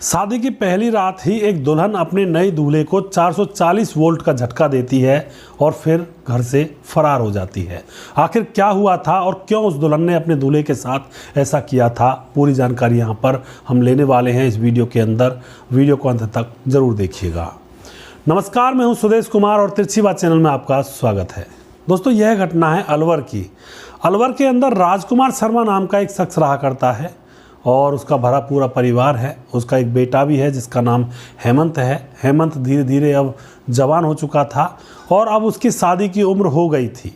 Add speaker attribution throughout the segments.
Speaker 1: शादी की पहली रात ही एक दुल्हन अपने नए दूल्हे को 440 वोल्ट का झटका देती है और फिर घर से फरार हो जाती है। आखिर क्या हुआ था और क्यों उस दुल्हन ने अपने दूल्हे के साथ ऐसा किया था, पूरी जानकारी यहाँ पर हम लेने वाले हैं इस वीडियो के अंदर। वीडियो को अंत तक जरूर देखिएगा। नमस्कार, मैं हूँ सुदेश कुमार और तिरछी बात चैनल में आपका स्वागत है। दोस्तों, यह घटना है अलवर की। अलवर के अंदर राजकुमार शर्मा नाम का एक शख्स रहा करता है और उसका भरा पूरा परिवार है। उसका एक बेटा भी है जिसका नाम हेमंत है। हेमंत धीरे धीरे अब जवान हो चुका था और अब उसकी शादी की उम्र हो गई थी।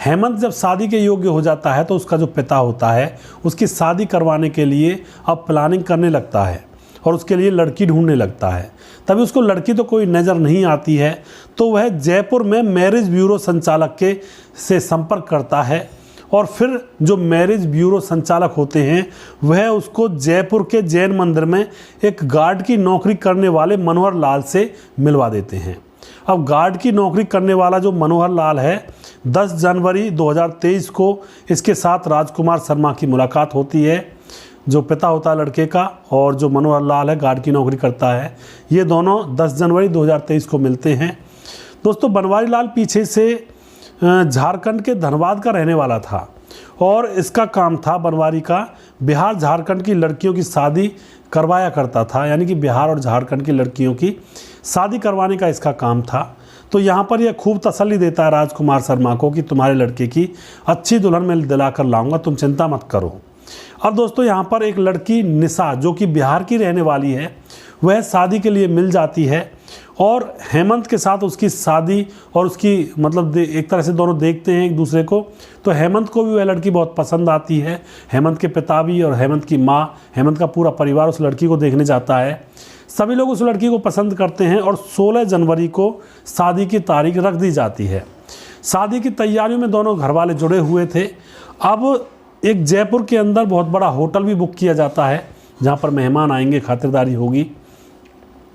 Speaker 1: हेमंत जब शादी के योग्य हो जाता है तो उसका जो पिता होता है उसकी शादी करवाने के लिए अब प्लानिंग करने लगता है और उसके लिए लड़की ढूंढने लगता है। तभी उसको लड़की तो कोई नज़र नहीं आती है, तो वह जयपुर में मैरिज ब्यूरो संचालक से संपर्क करता है और फिर जो मैरिज ब्यूरो संचालक होते हैं वह उसको जयपुर के जैन मंदिर में एक गार्ड की नौकरी करने वाले मनोहर लाल से मिलवा देते हैं। अब गार्ड की नौकरी करने वाला जो मनोहर लाल है, 10 जनवरी 2023 को इसके साथ राजकुमार शर्मा की मुलाकात होती है। जो पिता होता है लड़के का और जो मनोहर लाल है गार्ड की नौकरी करता है, ये दोनों 10 जनवरी 2023 को मिलते हैं। दोस्तों, बनवारी लाल पीछे से झारखंड के धनबाद का रहने वाला था और इसका काम था बनवारी का बिहार झारखंड की लड़कियों की शादी करवाया करता था, यानी कि बिहार और झारखंड की लड़कियों की शादी करवाने का इसका काम था। तो यहाँ पर यह खूब तसल्ली देता है राजकुमार शर्मा को कि तुम्हारे लड़के की अच्छी दुल्हन मैं दिला कर लाऊंगा, तुम चिंता मत करो। अब दोस्तों, यहाँ पर एक लड़की निशा जो कि बिहार की रहने वाली है, वह शादी के लिए मिल जाती है और हेमंत के साथ उसकी शादी और उसकी मतलब एक तरह से दोनों देखते हैं एक दूसरे को। तो हेमंत को भी वह लड़की बहुत पसंद आती है। हेमंत के पिता भी और हेमंत की माँ, हेमंत का पूरा परिवार उस लड़की को देखने जाता है। सभी लोग उस लड़की को पसंद करते हैं और 16 जनवरी को शादी की तारीख रख दी जाती है। शादी की तैयारियों में दोनों घर वाले जुड़े हुए थे। अब एक जयपुर के अंदर बहुत बड़ा होटल भी बुक किया जाता है जहाँ पर मेहमान आएंगे, खातिरदारी होगी।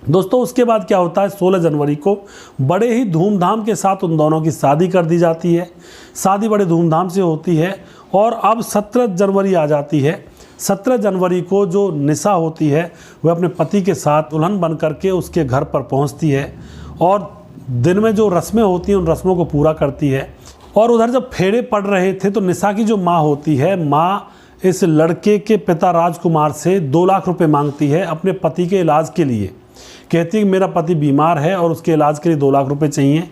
Speaker 1: दोस्तों, उसके बाद क्या होता है, 16 जनवरी को बड़े ही धूमधाम के साथ उन दोनों की शादी कर दी जाती है। शादी बड़े धूमधाम से होती है और अब 17 जनवरी आ जाती है। 17 जनवरी को जो निशा होती है वह अपने पति के साथ दुल्हन बन करके उसके घर पर पहुंचती है और दिन में जो रस्में होती हैं उन रस्मों को पूरा करती है। और उधर जब फेरे पड़ रहे थे तो निशा की जो माँ होती है, माँ इस लड़के के पिता राजकुमार से 2 लाख रुपए मांगती है अपने पति के इलाज के लिए। कहती है कि मेरा पति बीमार है और उसके इलाज के लिए 2 लाख रुपए चाहिए।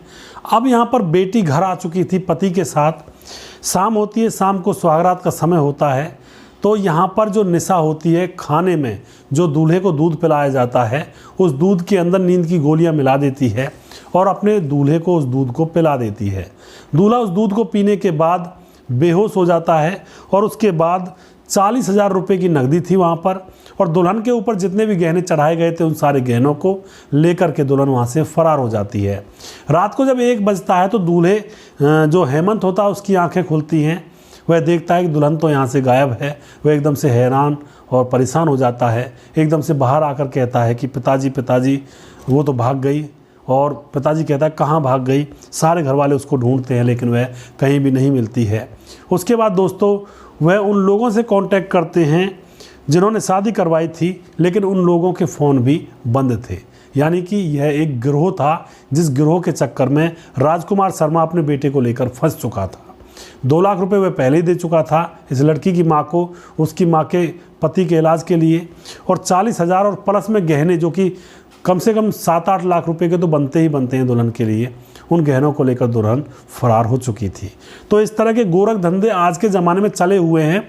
Speaker 1: अब यहाँ पर बेटी घर आ चुकी थी पति के साथ। शाम होती है, शाम को सुहागरात का समय होता है। तो यहाँ पर जो निशा होती है, खाने में जो दूल्हे को दूध पिलाया जाता है उस दूध के अंदर नींद की गोलियाँ मिला देती है और अपने दूल्हे को उस दूध को पिला देती है। दूल्हा उस दूध को पीने के बाद बेहोश हो जाता है और उसके बाद 40,000 रुपये की नकदी थी वहाँ पर और दुल्हन के ऊपर जितने भी गहने चढ़ाए गए थे उन सारे गहनों को लेकर के दुल्हन वहाँ से फरार हो जाती है। रात को जब 1 बजता है तो दूल्हे जो हेमंत होता है उसकी आंखें खुलती हैं। वह देखता है कि दुल्हन तो यहाँ से गायब है। वह एकदम से हैरान और परेशान हो जाता है। एकदम से बाहर आकर कहता है कि पिताजी पिताजी वो तो भाग गई। और पिताजी कहता है कहाँ भाग गई। सारे घर वाले उसको ढूंढते हैं लेकिन वह कहीं भी नहीं मिलती है। उसके बाद दोस्तों, वह उन लोगों से कांटेक्ट करते हैं जिन्होंने शादी करवाई थी, लेकिन उन लोगों के फ़ोन भी बंद थे। यानी कि यह एक गिरोह था जिस गिरोह के चक्कर में राजकुमार शर्मा अपने बेटे को लेकर फंस चुका था। 2 लाख रुपए वह पहले ही दे चुका था इस लड़की की माँ को, उसकी माँ के पति के इलाज के लिए, और 40,000 और प्लस में गहने जो कि कम से कम 7-8 लाख रुपए के तो बनते ही बनते हैं दुल्हन के लिए। उन गहनों को लेकर दुल्हन फरार हो चुकी थी। तो इस तरह के गोरख धंधे आज के ज़माने में चले हुए हैं।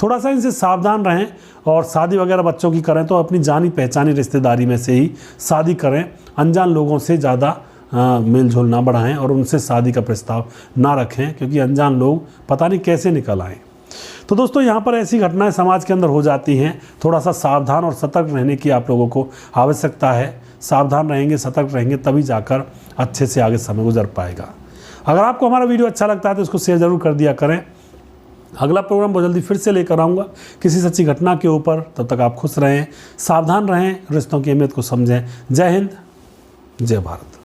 Speaker 1: थोड़ा सा इनसे सावधान रहें और शादी वगैरह बच्चों की करें तो अपनी जानी पहचानी रिश्तेदारी में से ही शादी करें। अनजान लोगों से ज़्यादा मेल झोल ना बढ़ाएं और उनसे शादी का प्रस्ताव ना रखें, क्योंकि अनजान लोग पता नहीं कैसे निकल आएँ। तो दोस्तों, यहाँ पर ऐसी घटनाएं समाज के अंदर हो जाती हैं। थोड़ा सा सावधान और सतर्क रहने की आप लोगों को आवश्यकता है। सावधान रहेंगे, सतर्क रहेंगे, तभी जाकर अच्छे से आगे समय गुजर पाएगा। अगर आपको हमारा वीडियो अच्छा लगता है तो इसको शेयर ज़रूर कर दिया करें। अगला प्रोग्राम बहुत जल्दी फिर से लेकर आऊँगा किसी सच्ची घटना के ऊपर। तब तक आप खुश रहें, सावधान रहें, रिश्तों की अहमियत को समझें। जय हिंद, जय भारत।